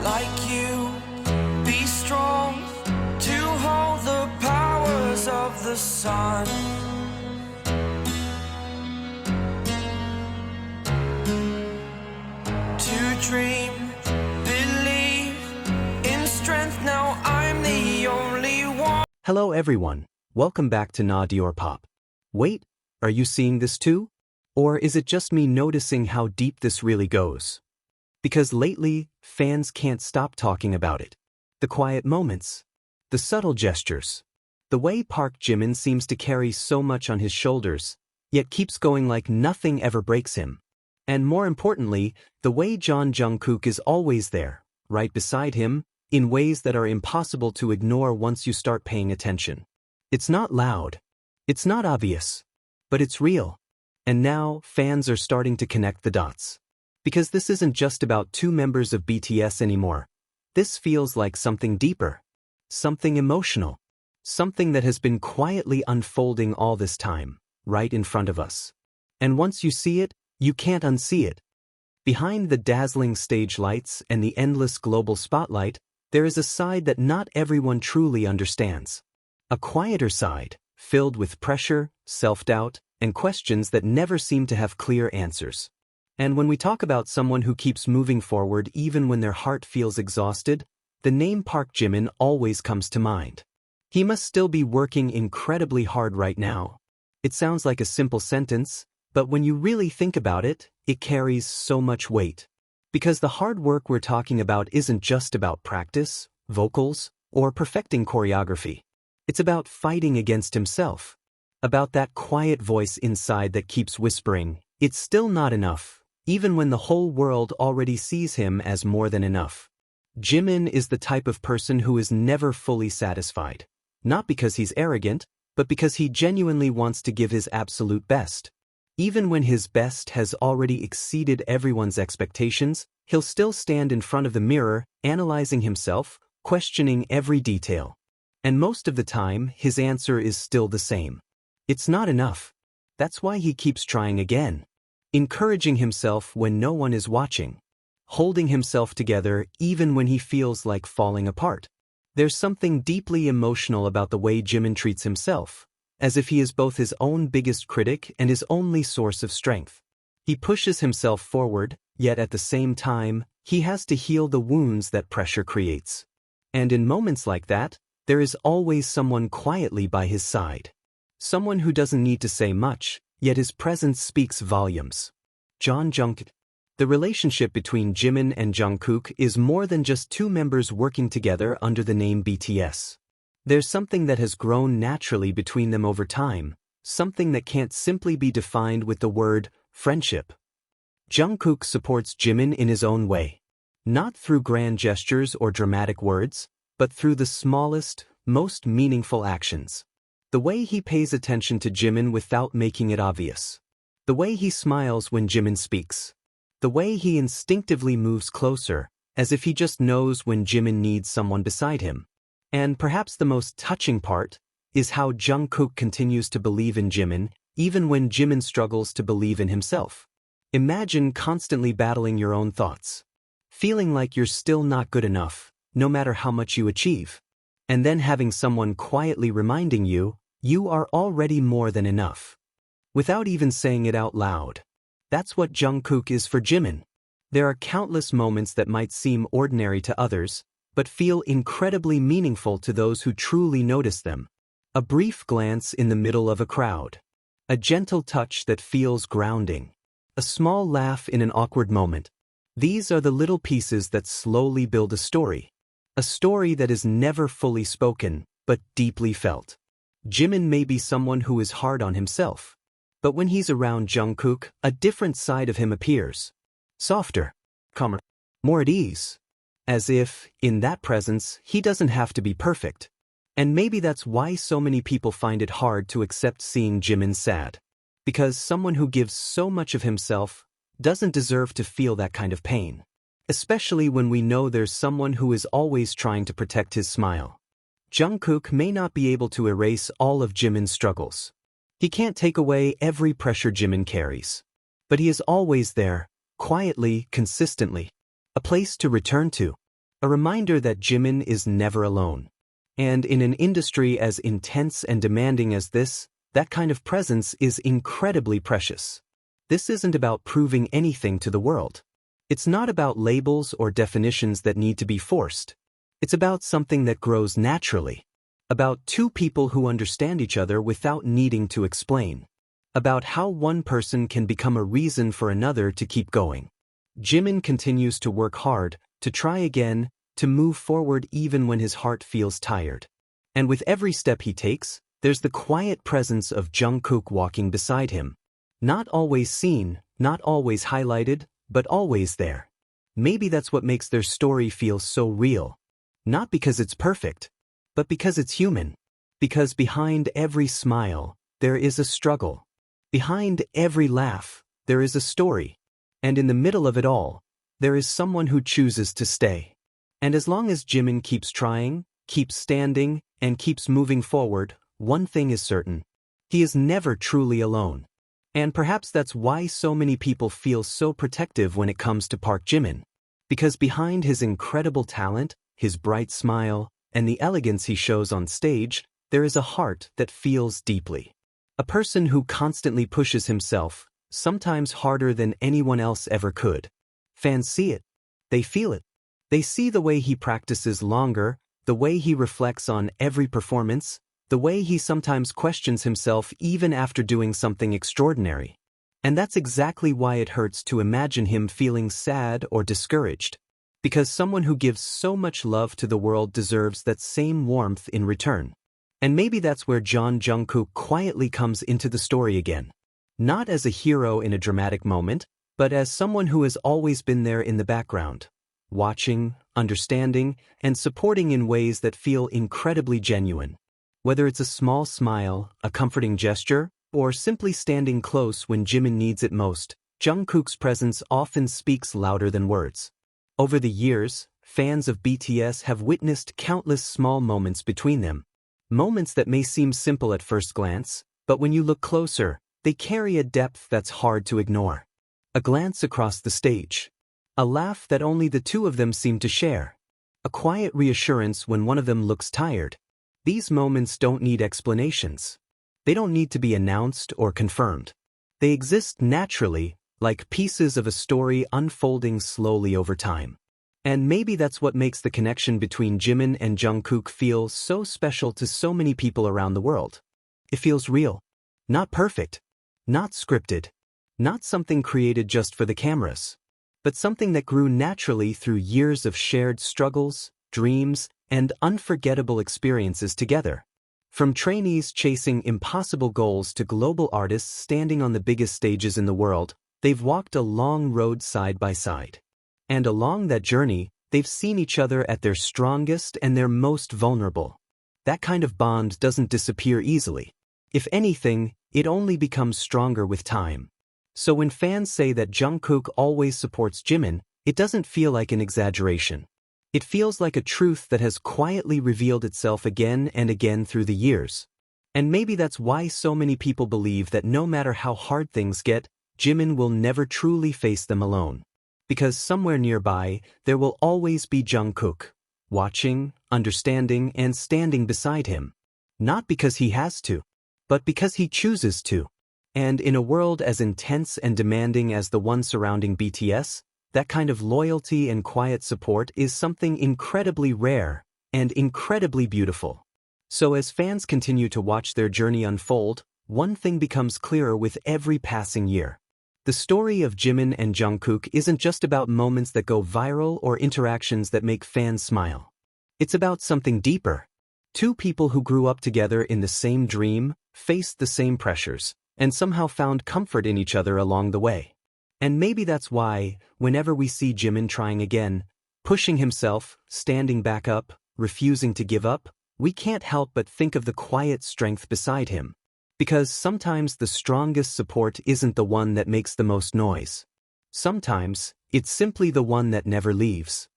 like you. Be strong to hold the powers of the sun. To dream, believe in strength. Now I'm the only one. Hello everyone, welcome back to Na Dior Pop. Wait, are you seeing this too? Or is it just me noticing how deep this really goes? Because lately, fans can't stop talking about it. The quiet moments, the subtle gestures, the way Park Jimin seems to carry so much on his shoulders, yet keeps going like nothing ever breaks him. And more importantly, the way Jeon Jungkook is always there, right beside him, in ways that are impossible to ignore once you start paying attention. It's not loud, it's not obvious, but it's real. And now, fans are starting to connect the dots. Because this isn't just about two members of BTS anymore. This feels like something deeper, something emotional, something that has been quietly unfolding all this time, right in front of us. And once you see it, you can't unsee it. Behind the dazzling stage lights and the endless global spotlight, there is a side that not everyone truly understands. A quieter side, filled with pressure, self-doubt, and questions that never seem to have clear answers. And when we talk about someone who keeps moving forward even when their heart feels exhausted, the name Park Jimin always comes to mind. He must still be working incredibly hard right now. It sounds like a simple sentence, but when you really think about it, it carries so much weight. Because the hard work we're talking about isn't just about practice, vocals, or perfecting choreography. It's about fighting against himself. About that quiet voice inside that keeps whispering, it's still not enough, even when the whole world already sees him as more than enough. Jimin is the type of person who is never fully satisfied. Not because he's arrogant, but because he genuinely wants to give his absolute best. Even when his best has already exceeded everyone's expectations, he'll still stand in front of the mirror, analyzing himself, questioning every detail. And most of the time, his answer is still the same. It's not enough. That's why he keeps trying again. Encouraging himself when no one is watching. Holding himself together even when he feels like falling apart. There's something deeply emotional about the way Jimin treats himself, as if he is both his own biggest critic and his only source of strength. He pushes himself forward, yet at the same time, he has to heal the wounds that pressure creates. And in moments like that, there is always someone quietly by his side. Someone who doesn't need to say much, yet his presence speaks volumes. Jeon Jungkook. The relationship between Jimin and Jungkook is more than just two members working together under the name BTS. There's something that has grown naturally between them over time, something that can't simply be defined with the word friendship. Jungkook supports Jimin in his own way. Not through grand gestures or dramatic words, but through the smallest, most meaningful actions. The way he pays attention to Jimin without making it obvious. The way he smiles when Jimin speaks. The way he instinctively moves closer, as if he just knows when Jimin needs someone beside him. And perhaps the most touching part is how Jungkook continues to believe in Jimin, even when Jimin struggles to believe in himself. Imagine constantly battling your own thoughts. Feeling like you're still not good enough, no matter how much you achieve. And then having someone quietly reminding you, you are already more than enough. Without even saying it out loud. That's what Jungkook is for Jimin. There are countless moments that might seem ordinary to others, but feel incredibly meaningful to those who truly notice them. A brief glance in the middle of a crowd. A gentle touch that feels grounding. A small laugh in an awkward moment. These are the little pieces that slowly build a story. A story that is never fully spoken, but deeply felt. Jimin may be someone who is hard on himself. But when he's around Jungkook, a different side of him appears. Softer, calmer, more at ease. As if, in that presence, he doesn't have to be perfect. And maybe that's why so many people find it hard to accept seeing Jimin sad. Because someone who gives so much of himself doesn't deserve to feel that kind of pain. Especially when we know there's someone who is always trying to protect his smile. Jungkook may not be able to erase all of Jimin's struggles. He can't take away every pressure Jimin carries. But he is always there, quietly, consistently. A place to return to. A reminder that Jimin is never alone. And in an industry as intense and demanding as this, that kind of presence is incredibly precious. This isn't about proving anything to the world. It's not about labels or definitions that need to be forced. It's about something that grows naturally. About two people who understand each other without needing to explain. About how one person can become a reason for another to keep going. Jimin continues to work hard, to try again, to move forward even when his heart feels tired. And with every step he takes, there's the quiet presence of Jungkook walking beside him. Not always seen, not always highlighted, but always there. Maybe that's what makes their story feel so real. Not because it's perfect, but because it's human. Because behind every smile, there is a struggle. Behind every laugh, there is a story. And in the middle of it all, there is someone who chooses to stay. And as long as Jimin keeps trying, keeps standing, and keeps moving forward, one thing is certain. He is never truly alone. And perhaps that's why so many people feel so protective when it comes to Park Jimin. Because behind his incredible talent, his bright smile, and the elegance he shows on stage, there is a heart that feels deeply. A person who constantly pushes himself, sometimes harder than anyone else ever could. Fans see it. They feel it. They see the way he practices longer, the way he reflects on every performance, the way he sometimes questions himself even after doing something extraordinary. And that's exactly why it hurts to imagine him feeling sad or discouraged. Because someone who gives so much love to the world deserves that same warmth in return. And maybe that's where Jeon Jungkook quietly comes into the story again. Not as a hero in a dramatic moment, but as someone who has always been there in the background. Watching, understanding, and supporting in ways that feel incredibly genuine. Whether it's a small smile, a comforting gesture, or simply standing close when Jimin needs it most, Jungkook's presence often speaks louder than words. Over the years, fans of BTS have witnessed countless small moments between them. Moments that may seem simple at first glance, but when you look closer, they carry a depth that's hard to ignore. A glance across the stage. A laugh that only the two of them seem to share. A quiet reassurance when one of them looks tired. These moments don't need explanations. They don't need to be announced or confirmed. They exist naturally, like pieces of a story unfolding slowly over time. And maybe that's what makes the connection between Jimin and Jungkook feel so special to so many people around the world. It feels real. Not perfect. Not scripted. Not something created just for the cameras. But something that grew naturally through years of shared struggles, dreams, and unforgettable experiences together. From trainees chasing impossible goals to global artists standing on the biggest stages in the world, they've walked a long road side by side. And along that journey, they've seen each other at their strongest and their most vulnerable. That kind of bond doesn't disappear easily. If anything, it only becomes stronger with time. So when fans say that Jungkook always supports Jimin, it doesn't feel like an exaggeration. It feels like a truth that has quietly revealed itself again and again through the years. And maybe that's why so many people believe that no matter how hard things get, Jimin will never truly face them alone. Because somewhere nearby, there will always be Jungkook, watching, understanding, and standing beside him. Not because he has to, but because he chooses to. And in a world as intense and demanding as the one surrounding BTS, that kind of loyalty and quiet support is something incredibly rare and incredibly beautiful. So as fans continue to watch their journey unfold, one thing becomes clearer with every passing year. The story of Jimin and Jungkook isn't just about moments that go viral or interactions that make fans smile. It's about something deeper. Two people who grew up together in the same dream, faced the same pressures, and somehow found comfort in each other along the way. And maybe that's why, whenever we see Jimin trying again, pushing himself, standing back up, refusing to give up, we can't help but think of the quiet strength beside him. Because sometimes the strongest support isn't the one that makes the most noise. Sometimes, it's simply the one that never leaves.